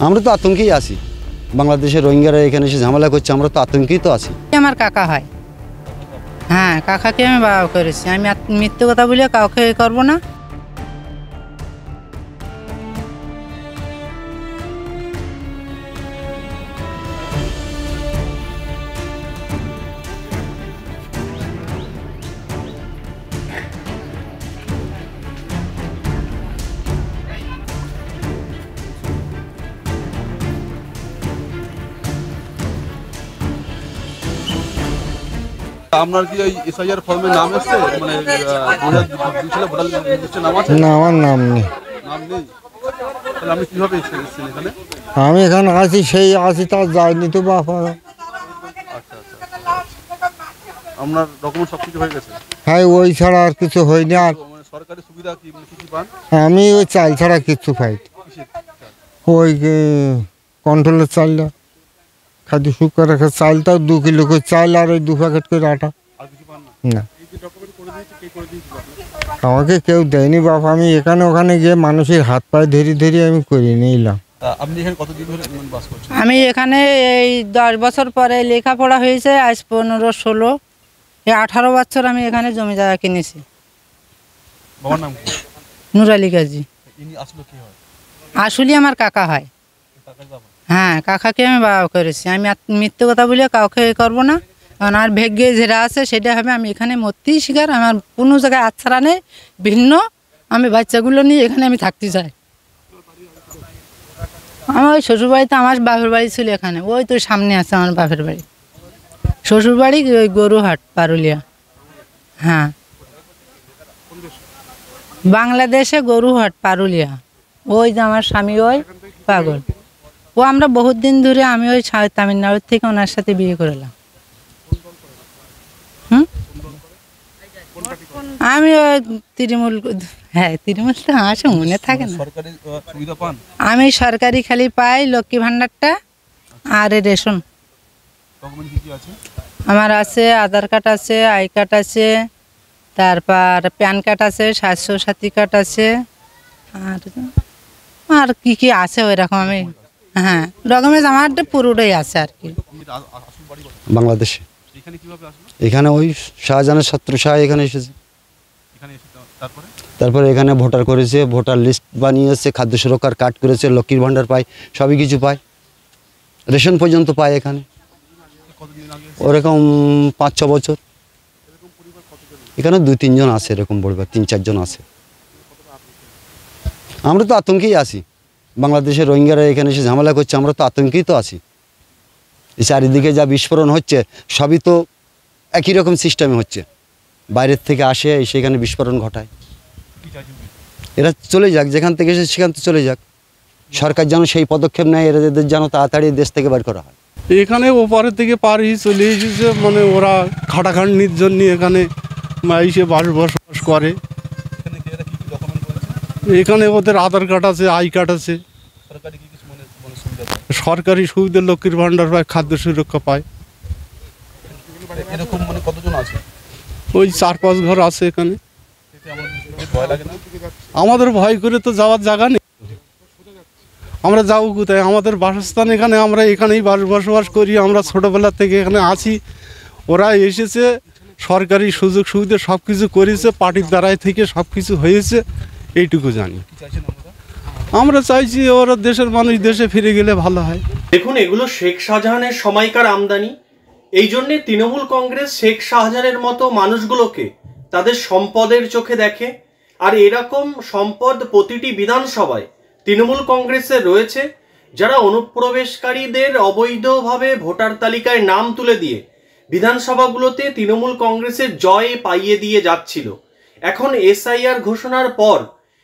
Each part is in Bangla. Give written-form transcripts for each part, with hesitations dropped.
আমরা তো আতঙ্কেই আছি। বাংলাদেশের রোহিঙ্গারা এখানে এসে ঝামেলা করছে, আমরা তো আতঙ্কেই তো আছি। আমার কাকা হয়, হ্যাঁ কাকাকে আমি বাবা করেছি। আমি মিথ্যে কথা বলে কাউকে করবো না। আপনার কি ওই এসআইআর ফর্মে নাম আসছে? মানে 2002 সালে ভোটার লিস্টে নাম আছে? না, আমার নাম নেই। নাম নেই? তাহলে আপনি কিভাবে এসেছেন এখানে? আমি এখানে আছি, সেই আছি, তার যায়নি তো বাবা। আচ্ছা। আপনার ডকুমেন্ট সব কিছু হয়ে গেছে? হ্যাঁ, ওই ছাড়া আর কিছু হয়নি। আর মানে সরকারি সুবিধা কি কি পান? আমি ওই চাল ছাড়া কিচ্ছু পাই। ওই কন্ট্রোলের চালটা, খাদ্য শুক্র রাখার চালটাও 2 কিলো করে চাল আর ওই 2 প্যাকেট করে আটা। আর কিছু পান না? না, এই যে ডকুমেন্ট করে দিয়েছে, কে করে দিয়েছিল? আমাকে কেউ দেয়নি বাবা। আমি এখানে ওখানে গিয়ে মানুষের হাত পায়ে ধরে আমি করে নিলাম। আপনি এখানে কতদিন ধরে বাস করছেন? আমি এখানে এই 10 বছর পরে লেখাপড়া হয়েছে, আজ 15, 16, এই 18 বছর আমি এখানে জমি জায়গা কিনেছি। বাবার নাম কি? নুর আলী গাজী। ইনি আসলে কি হয়? আসলে আমার কাকা হয়, কাকার বাবা? হ্যাঁ কাকাকে আমি বাবা করেছি। আমি মিথ্যে কথা বলে কাউকে করবো না। কারণ আর ভাগ্যে যেটা আছে সেটা হবে। আমি এখানে মরতেই শিকার, আমার কোনো জায়গায় আচ্ছাড়া নেই। ভিন্ন আমি বাচ্চাগুলো নিয়ে এখানে আমি থাকতে চাই। আমার ওই শ্বশুরবাড়িতে, আমার বাপের বাড়ি ছিল এখানে, ওই তো সামনে আছে আমার বাপের বাড়ি। শ্বশুরবাড়ি ওই গরুহাট, পারুলিয়া। হ্যাঁ, বাংলাদেশে গরুহাট, পারুলিয়া। ওই যে আমার স্বামী ওই পাগল, ও আমরা বহুত দিন ধরে, আমি ওই তামিলনাড়ুর থেকে ওনার সাথে বিয়ে করলাম। আমি ওই তৃণমূল, হ্যাঁ তৃণমূল তো আমার মনে থাকে না। সরকারি সুবিধা পান? আমি সরকারি খালি পাই লক্ষ্মী ভাণ্ডারটা আর রেশন। ডকুমেন্ট কি আছে? আমার আছে আধার কার্ড আছে, আই কার্ড আছে, তারপর প্যান কার্ড আছে, স্বাস্থ্য সাথী কার্ড আছে, আর কি কি আছে ওই রকম। আমি হ্যাঁ ডকুমেন্টস আমার পুরোটাই আছে আর কি। বাংলাদেশে। এখানে কিভাবে আসলো? এখানে ওই শাহজাহানের ছাত্র শাহ এখানে এসেছে। এখানে এসে তারপরে এখানে ভোটার করেছে, ভোটার লিস্ট বানিয়েছে, খাদ্য সুরক্ষার কার্ড করেছে, লক্ষ্মীর ভাণ্ডার পায়, সবই কিছু পায়, রেশন পর্যন্ত পায় এখানে। ওরকম 5-6 বছর। এখানে 2-3 জন আছে, এরকম পরিবার 3-4 জন আছে। আমরা তো আতঙ্কেই আছি। বাংলাদেশের রোহিঙ্গারা এখানে এসে ঝামেলা করছে, আমরা তো আতঙ্কেই তো আছি। এই চারিদিকে যা বিস্ফোরণ হচ্ছে, সবই তো একই রকম সিস্টেমে হচ্ছে। বাইরের থেকে আসে, সেখানে বিস্ফোরণ ঘটায়। এরা চলে যাক, যেখান থেকে এসে সেখান থেকে চলে যাক। সরকার যেন সেই পদক্ষেপ নেয়, এদের যেন তাড়াতাড়ি দেশ থেকে বের করা হয়। এখানে ওপারের থেকে পার হয়ে চলে এসেছে, মানে ওরা খাটাখাটনির জন্য এখানে এসে বসবাস করে। এখানে ওদের আধার কার্ড আছে, আই কার্ড আছে, সরকারি সুবিধা, লক্ষ্মীর ভাণ্ডার পায়, খাদ্য সুরক্ষা পায়। এরকম মানে কতজন আছে? ওই 4-5 ঘর আছে এখানে। আমাদের ভয় করে তো যাওয়ার জায়গা নেই, আমরা যাবো কোথায়? আমাদের বাসস্থান এখানে, আমরা এখানেই বসবাস করি। আমরা ছোটোবেলা থেকে এখানে আছি। ওরা এসেছে, সরকারি সুযোগ সুবিধা সব কিছু করেছে, পার্টির দ্বারাই থেকে সব কিছু হয়েছে, এইটুকু জানি। আমরা চাইছি ওরা, দেশের মানুষ দেশে ফিরে গেলে ভালো হয়। দেখুন, এগুলো শেখ শাহজাহানের সময়কার আমদানি। এই জন্যে তৃণমূল কংগ্রেস শেখ শাহজাহানের মতো মানুষগুলোকে তাদের সম্পদের চোখে দেখে। আর এরকম সম্পদ প্রতিটি বিধানসভায় তৃণমূল কংগ্রেসের রয়েছে, যারা অনুপ্রবেশকারীদের অবৈধভাবে ভোটার তালিকায় নাম তুলে দিয়ে বিধানসভাগুলোতে তৃণমূল কংগ্রেসের জয় পাইয়ে দিয়ে যাচ্ছিল। এখন এসআইআর ঘোষণার পর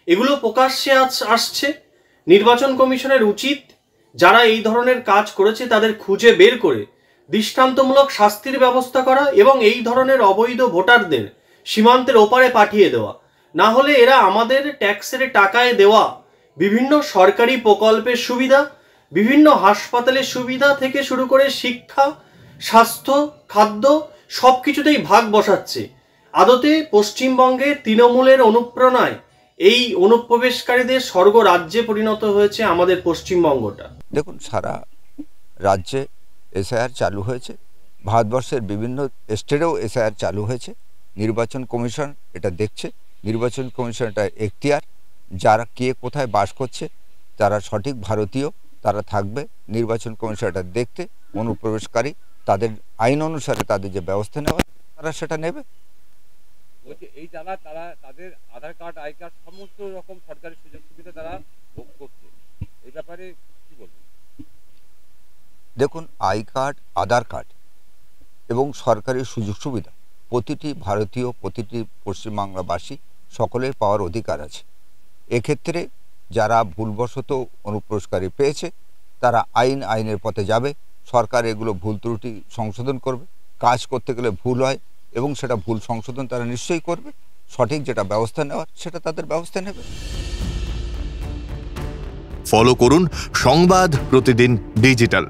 এগুলো প্রকাশ্যে আসছে। নির্বাচন কমিশনের উচিত যারা এই ধরনের কাজ করেছে তাদের খুঁজে বের করে দৃষ্টান্তমূলক শাস্তির ব্যবস্থা করা এবং এই ধরনের অবৈধ ভোটারদের সীমান্তের ওপারে পাঠিয়ে দেওয়া। না হলে এরা আমাদের ট্যাক্সের টাকায় দেওয়া বিভিন্ন সরকারি প্রকল্পের সুবিধা, বিভিন্ন হাসপাতালের সুবিধা থেকে শুরু করে শিক্ষা, স্বাস্থ্য, খাদ্য সব কিছুতেই ভাগ বসাচ্ছে। আদতে পশ্চিমবঙ্গে তৃণমূলের অনুপ্রেরণায় এই অনুপ্রবেশকারীদের স্বর্গ রাজ্যে পরিণত হয়েছে আমাদের পশ্চিমবঙ্গটা। দেখুন, সারা রাজ্যে এসআইআর চালু হয়েছে, ভারতবর্ষের বিভিন্ন স্টেটেও এসআইআর চালু হয়েছে। নির্বাচন কমিশন এটা দেখছে, নির্বাচন কমিশন এটা এখতিয়ার, যারা কে কোথায় বাস করছে যারা সঠিক ভারতীয় তারা থাকবে, নির্বাচন কমিশন এটা দেখতে, অনুপ্রবেশকারী তাদের আইন অনুসারে তাদের যে ব্যবস্থা নেওয়া তারা সেটা নেবে। এই যারা তারা তাদের আধার কার্ড, আই কার্ড সমস্ত রকম সরকারি সুযোগ সুবিধা তারা ভোগ করছে, এই ব্যাপারে কি বলবেন? দেখুন, আই কার্ড, আধার কার্ড এবং সরকারি সুযোগ সুবিধা প্রতিটি ভারতীয়, প্রতিটি পশ্চিমবাংলাবাসী সকলের পাওয়ার অধিকার আছে। এক্ষেত্রে যারা ভুলবশত অনুপ্রবেশকারী পেয়েছে তারা আইনের পথে যাবে, সরকার এগুলো ভুল ত্রুটি সংশোধন করবে। কাজ করতে গেলে ভুল হয় এবং সেটা ভুল সংশোধন তারা নিশ্চয়ই করবে, সঠিক যেটা ব্যবস্থা নেওয়ার সেটা তাদের ব্যবস্থা নেবে। ফলো করুন সংবাদ প্রতিদিন ডিজিটাল।